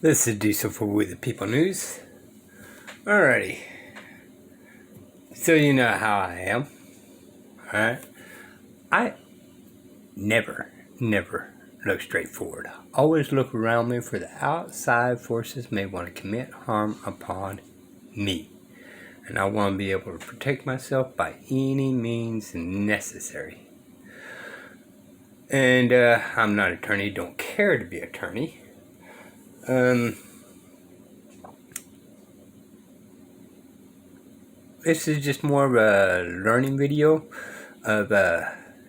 This is Diesel for We the People News. Alrighty. So you know how I am. Alright? I never look straight forward. Always look around me for the outside forces may want to commit harm upon me. And I want to be able to protect myself by any means necessary. And I'm not an attorney, don't care to be an attorney. This is just more of a learning video of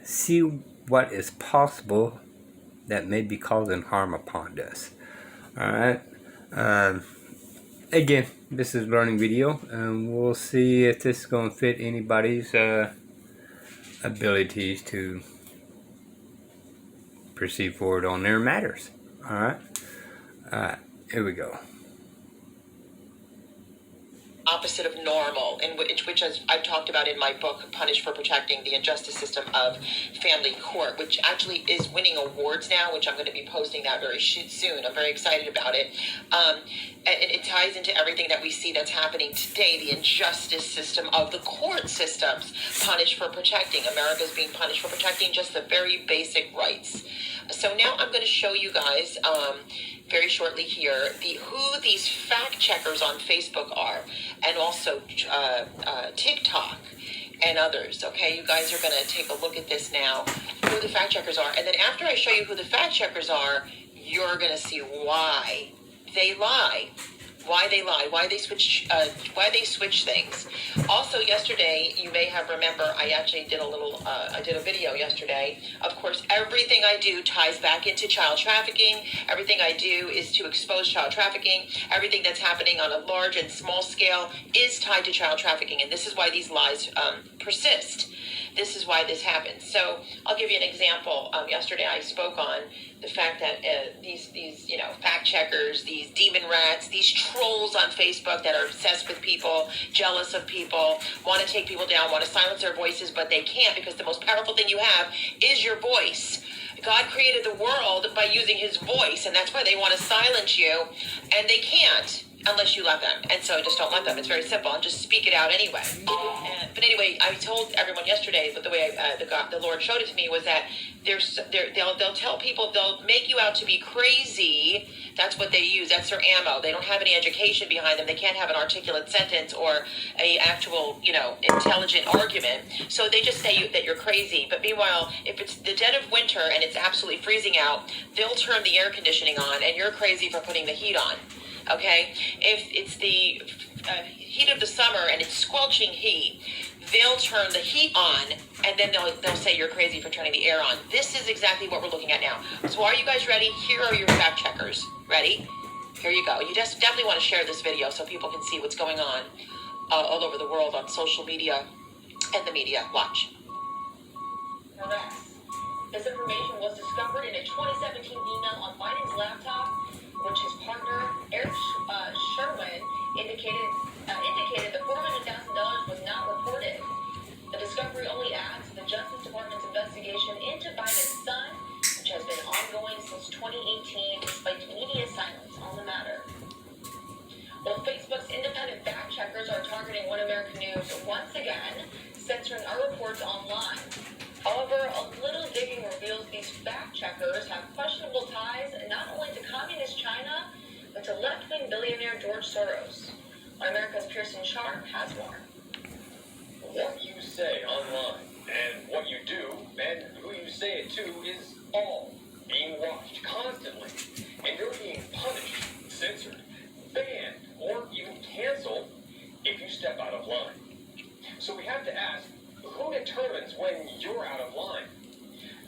see what is possible that may be causing harm upon us. Alright. Again, this is a learning video, and we'll see if this is going to fit anybody's abilities to proceed forward on their matters. Alright. Here we go. Opposite of normal, in which as I've talked about in my book, Punished for Protecting the Injustice System of Family Court, which actually is winning awards now, which I'm going to be posting that very soon. I'm very excited about it. And it ties into everything that we see that's happening today, the injustice system of the court systems, punished for protecting. America's being punished for protecting just the very basic rights. So now I'm going to show you guys very shortly here who these fact checkers on Facebook are, and also TikTok and others. Okay, you guys are going to take a look at this now, who the fact checkers are, and then after I show you who the fact checkers are, you're going to see why they lie. Why they lie, why they switch things. Also, yesterday, you may have remember, I actually did I did a video yesterday. Of course, everything I do ties back into child trafficking. Everything I do is to expose child trafficking. Everything that's happening on a large and small scale is tied to child trafficking, and this is why these lies persist. This is why this happens. So I'll give you an example. Yesterday I spoke on the fact that these fact checkers, these demon rats, these trolls on Facebook that are obsessed with people, jealous of people, want to take people down, want to silence their voices, but they can't, because the most powerful thing you have is your voice. God created the world by using his voice, and that's why they want to silence you, and they can't unless you let them. And so just don't let them. It's very simple, and just speak it out anyway. But anyway, I told everyone yesterday, but the way the Lord showed it to me was that they'll tell people, they'll make you out to be crazy. That's what they use. That's their ammo. They don't have any education behind them. They can't have an articulate sentence or a actual, intelligent argument. So they just say that you're crazy. But meanwhile, if it's the dead of winter and it's absolutely freezing out, they'll turn the air conditioning on, and you're crazy for putting the heat on. Okay? If it's the heat of the summer and it's squelching heat, they'll turn the heat on, and then they'll say you're crazy for turning the air on. This is exactly what we're looking at now. So are you guys ready? Here are your fact checkers. Ready? Here you go. You just definitely want to share this video so people can see what's going on all over the world on social media and the media. Watch. This information was discovered in a 2017 email on Biden's laptop, which his partner Eric Sherwin indicated that $400,000 was not reported. The discovery only adds to the Justice Department's investigation into Biden's son, which has been ongoing since 2018 despite media silence on the matter. Well, Facebook's independent fact checkers are targeting One American News once again, censoring our reports online. However, a little digging reveals these fact checkers have questionable ties not only to communist China, but to left-wing billionaire George Soros. One America's Pearson Sharp has more. What you say online and what you do and who you say it to is all being watched constantly, and you're being punished, censored, banned, or even canceled if you step out of line. So we have to ask, who determines when you're out of line?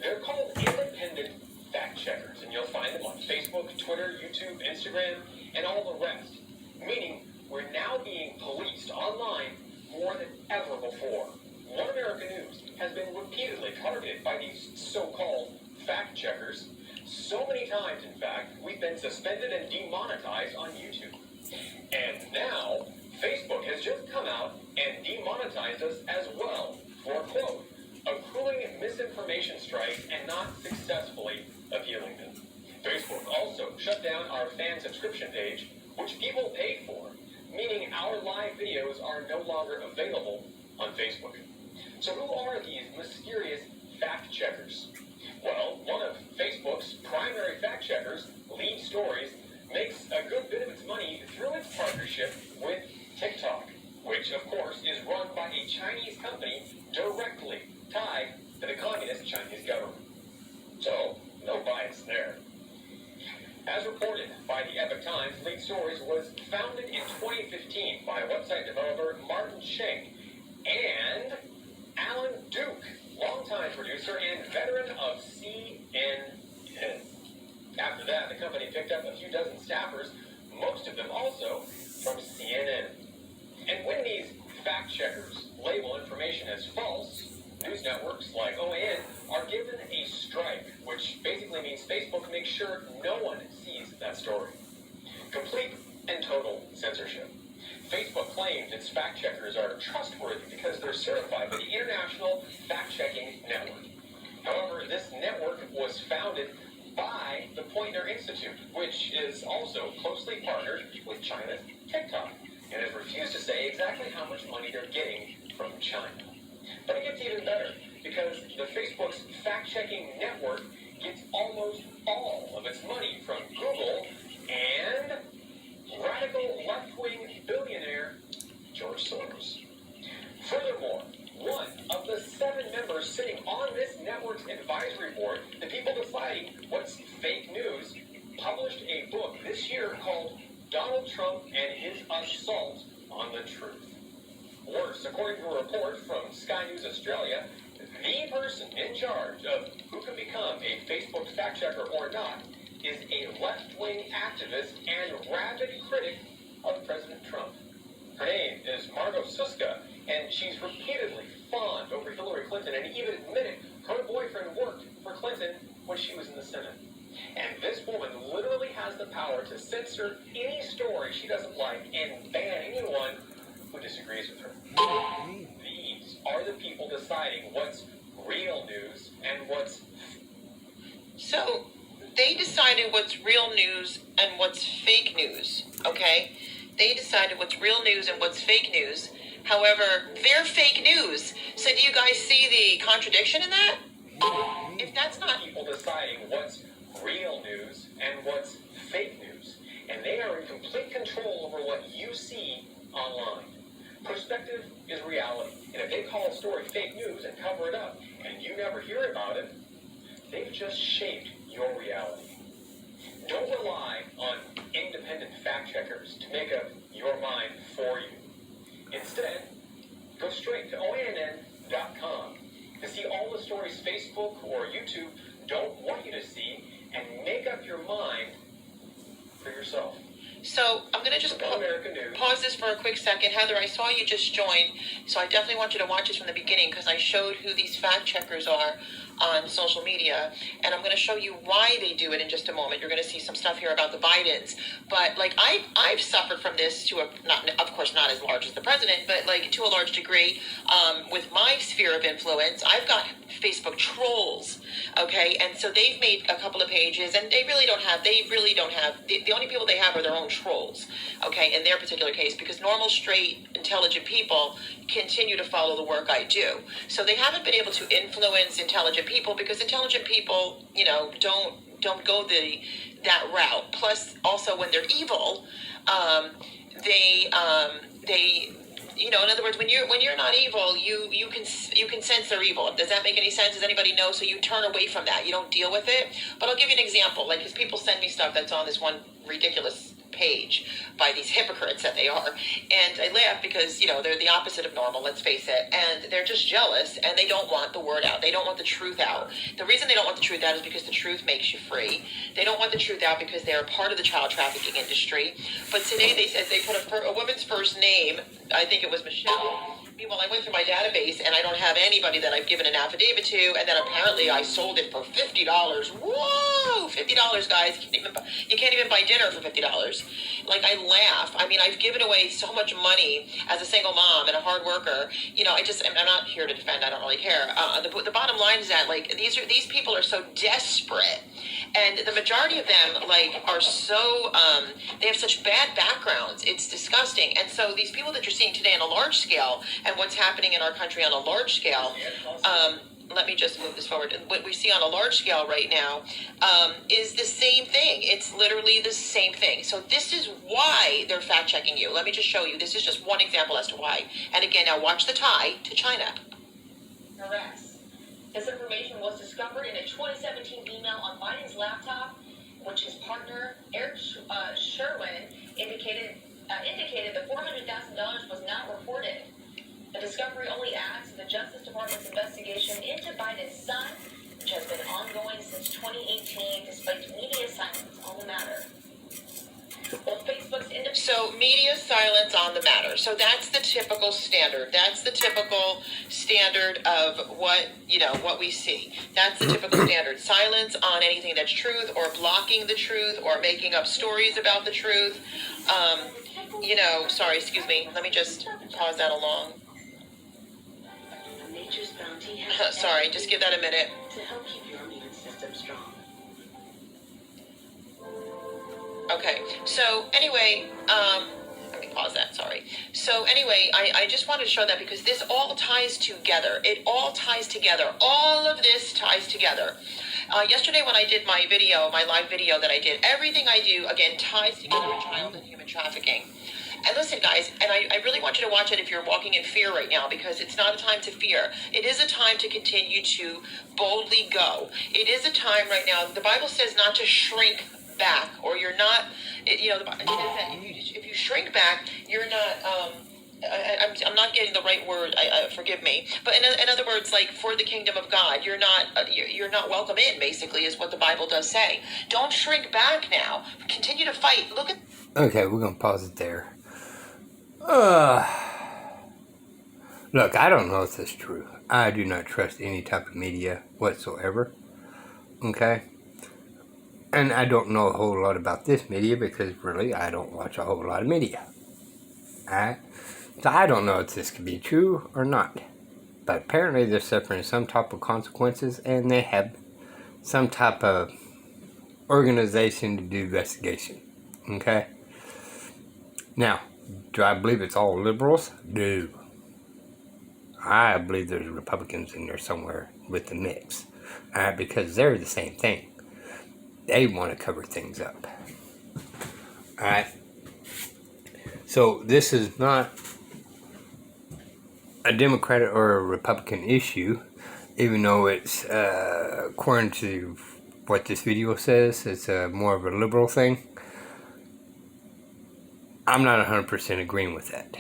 They're called independent fact checkers, and you'll find them on Facebook, Twitter, YouTube, Instagram, and all the rest. Meaning, we're now being policed online more than ever before. One American News has been repeatedly targeted by these so-called fact checkers. So many times, in fact, we've been suspended and demonetized on YouTube. And now, Facebook has just come out and demonetized us as well for, quote, accruing misinformation strikes and not successfully appealing them. Facebook also shut down our fan subscription page, which people paid for, meaning our live videos are no longer available on Facebook. So who are these mysterious fact checkers? Well, one of Facebook's primary fact checkers, Lead Stories, makes a good bit of its money through its partnership with TikTok, which of course is run by a Chinese company directly tied to the communist Chinese government. So, no bias there. As reported by the Epoch Times, Lead Stories was founded in 2015 by website developer Martin Schenk and Alan Duke, longtime producer and veteran of CNN. After that, the company picked up a few dozen staffers, most of them also from CNN. And when these fact checkers label information as false, news networks like OAN are given a strike, which basically means Facebook makes sure no one sees that story. Complete and total censorship. Facebook claims its fact checkers are trustworthy because they're certified by the International Fact-Checking Network. However, this network was founded by the Poynter Institute, which is also closely partnered with China's TikTok, and has refused to say exactly how much money they're getting from China. But it gets even better, because the Facebook's fact-checking network gets almost all of its money from Google and radical left-wing billionaire George Soros. Furthermore, one of the 7 members sitting on this network's advisory board, the people deciding what's fake news, published a book this year called Donald Trump and His Assault on the Truth. Worse, according to a report from Sky News Australia, the person in charge of who can become a Facebook fact checker or not is a left-wing activist and rabid critic of President Trump. Her name is Margot Suska, and she's repeatedly fawned over Hillary Clinton and even admitted her boyfriend worked for Clinton when she was in the Senate. And this woman literally has the power to censor any story she doesn't like and ban anyone who disagrees with her. These are the people deciding what's real news and what's... So they decided what's real news and what's fake news, okay? They decided what's real news and what's fake news. However, they're fake news. So do you guys see the contradiction in that? If that's not... People deciding what's real news and what's fake news. And they are in complete control over what you see online. Perspective is reality. And if they call a story fake news and cover it up, and you never hear about it, they've just shaped your reality. Don't rely on independent fact checkers to make up your mind for you. Instead, go straight to OANN.com to see all the stories Facebook or YouTube don't want you to see and make up your mind for yourself. So I'm going to just pause this for a quick second. Heather, I saw you just joined, so I definitely want you to watch this from the beginning because I showed who these fact checkers are on social media, and I'm going to show you why they do it in just a moment. You're going to see some stuff here about the Bidens, but like I've suffered from this to a, not, of course not as large as the president, but like to a large degree with my sphere of influence. I've got Facebook trolls, okay, and so they've made a couple of pages, and they really don't have, the only people they have are their own trolls, okay, in their particular case, because normal, straight, intelligent people continue to follow the work I do. So they haven't been able to influence intelligent people because intelligent people, you know, don't go that route. Plus, also when they're evil, they you know, in other words, when you're not evil, you can sense they're evil. Does that make any sense? Does anybody know? So you turn away from that. You don't deal with it. But I'll give you an example. Like, because people send me stuff that's on this one ridiculous page by these hypocrites that they are, and I laugh because, you know, they're the opposite of normal, let's face it, and they're just jealous and they don't want the word out. They don't want the truth out. The reason they don't want the truth out is because the truth makes you free. They don't want the truth out because they are part of the child trafficking industry. But today they said they put a woman's first name, I think it was Michelle, Well, I went through my database and I don't have anybody that I've given an affidavit to, and then apparently I sold it for $50. Whoa, $50, guys! You can't even buy dinner for $50. Like, I laugh. I mean, I've given away so much money as a single mom and a hard worker. You know, I'm not here to defend. I don't really care. The bottom line is that, like, these people are so desperate, and the majority of them, like, are so they have such bad backgrounds. It's disgusting. And so these people that you're seeing today on a large scale, and what's happening in our country on a large scale, let me just move this forward. What we see on a large scale right now is the same thing. It's literally the same thing. So this is why they're fact checking you. Let me just show you. This is just one example as to why. And again, now watch the tie to China. Arrest. This information was discovered in a 2017 email on Biden's laptop, which his partner Eric Sherwin indicated the $400,000 was not reported. The discovery only adds to the Justice Department's investigation into Biden's son, which has been ongoing since 2018, despite media silence on the matter. Well, Facebook's So media silence on the matter. So that's the typical standard. That's the typical standard of what we see. That's the typical standard. Silence on anything that's truth, or blocking the truth, or making up stories about the truth. Sorry, excuse me. Let me just pause that along. Nature's bounty has Sorry, just give that a minute. to help keep your immune system strong. Okay, so anyway, let me pause that, sorry. So anyway, I just wanted to show that because this all ties together. It all ties together. All of this ties together. Yesterday when I did my live video that I did, everything I do, again, ties together with child and human trafficking. And listen, guys, and I really want you to watch it if you're walking in fear right now, because it's not a time to fear. It is a time to continue to boldly go. It is a time right now. The Bible says not to shrink back, or you're not, it says that if you shrink back, you're not, I'm not getting the right word, forgive me, but in other words, like, for the kingdom of God, you're not welcome in, basically, is what the Bible does say. Don't shrink back now. Continue to fight. Look at... Okay, we're going to pause it there. Look, I don't know if this is true. I do not trust any type of media whatsoever. Okay? And I don't know a whole lot about this media because really I don't watch a whole lot of media. Alright? So I don't know if this could be true or not. But apparently they're suffering some type of consequences, and they have some type of organization to do investigation. Okay? Now, do I believe it's all liberals? No. I believe there's Republicans in there somewhere with the mix. Alright? Because they're the same thing. They want to cover things up. Alright? So this is not a Democratic or a Republican issue, even though it's, according to what this video says, it's more of a liberal thing. I'm not 100% agreeing with that.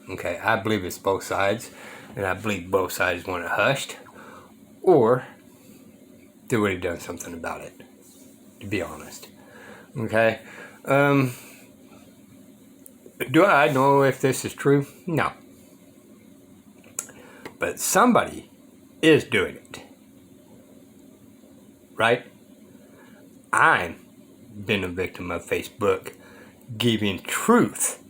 Okay, I believe it's both sides, and I believe both sides want it hushed, or they would have done something about it, to be honest. Okay, do I know if this is true? No. But somebody is doing it. Right? I've been a victim of Facebook giving truth,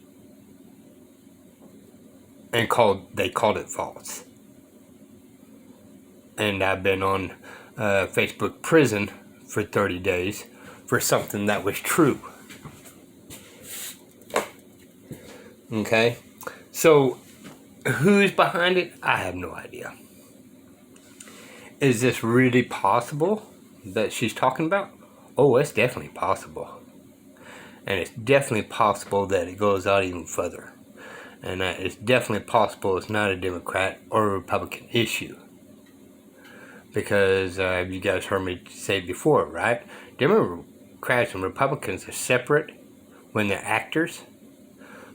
and they called it false. And I've been on Facebook prison for 30 days for something that was true. Okay? So, who's behind it? I have no idea. Is this really possible that she's talking about? Oh, it's definitely possible. And it's definitely possible that it goes out even further. And it's definitely possible it's not a Democrat or a Republican issue. Because you guys heard me say before, right? Democrats and Republicans are separate when they're actors.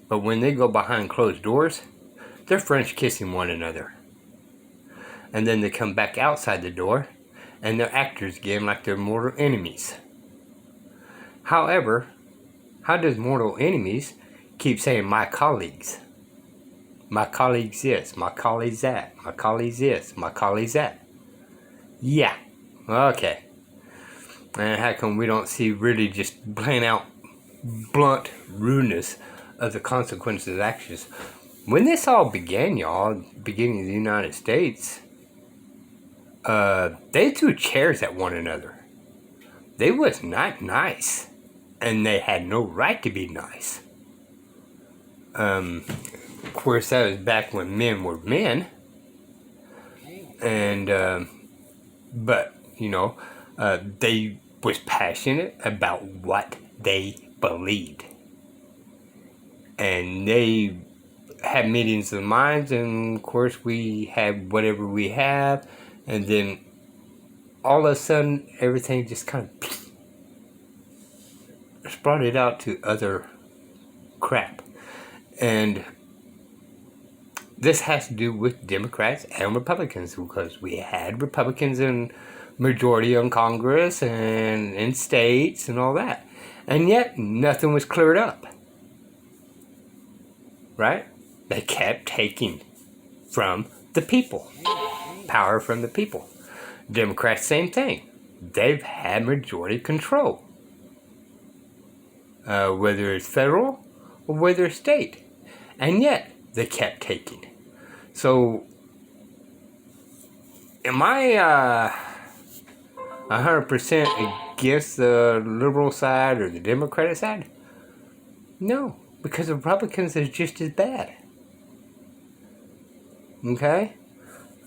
But when they go behind closed doors, they're French kissing one another. And then they come back outside the door, and they're actors again like they're mortal enemies. However, how does mortal enemies keep saying my colleagues? My colleague's this, my colleague's that, my colleague's this, my colleague's that. Yeah, okay. And how come we don't see really just plain out blunt rudeness of the consequences of actions? When this all began, y'all, beginning of the United States, they threw chairs at one another. They was not nice. And they had no right to be nice. Of course, that was back when men were men. And, but, you know, they was passionate about what they believed. And they had meetings of the minds, and of course we had whatever we have, and then all of a sudden everything just kind of brought it out to other crap. And this has to do with Democrats and Republicans, because we had Republicans in majority on Congress and in states and all that, and yet nothing was cleared up, right? They kept taking from the people, power from the people. Democrats, same thing. They've had majority control, whether it's federal or whether it's state, and yet they kept taking. So am I 100% against the liberal side or the Democratic side? No, because the Republicans is just as bad. Okay?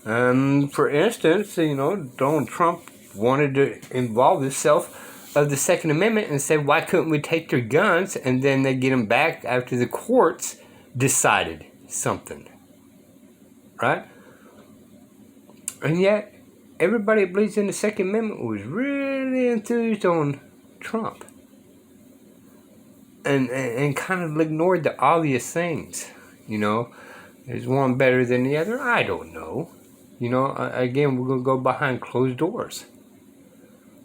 For instance, you know, Donald Trump wanted to involve himself of the Second Amendment and said, why couldn't we take their guns? And then they get them back after the courts decided something. Right? And yet, everybody that believes in the Second Amendment was really enthused on Trump. And kind of ignored the obvious things. You know, is one better than the other? I don't know. You know, again, we're going to go behind closed doors.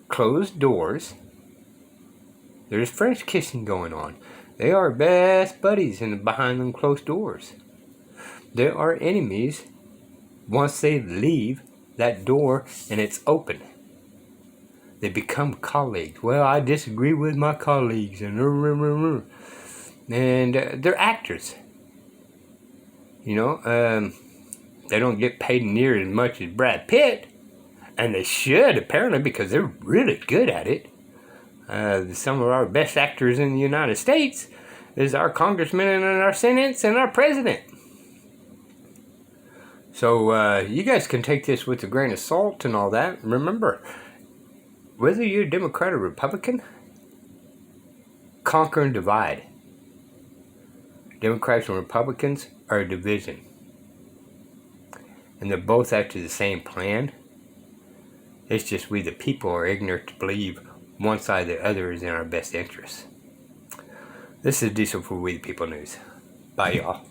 Closed doors. There's French kissing going on. They are best buddies behind them closed doors. There are enemies once they leave that door and it's open. They become colleagues. Well, I disagree with my colleagues, and they're actors. You know, they don't get paid near as much as Brad Pitt, and they should apparently, because they're really good at it. Some of our best actors in the United States is our congressmen and our senates and our president. So you guys can take this with a grain of salt and all that. Remember, whether you're a Democrat or Republican, conquer and divide. Democrats and Republicans are a division. And they're both after the same plan. It's just we the people are ignorant to believe one side or the other is in our best interest. This is Diesel for We the People News. Bye, y'all.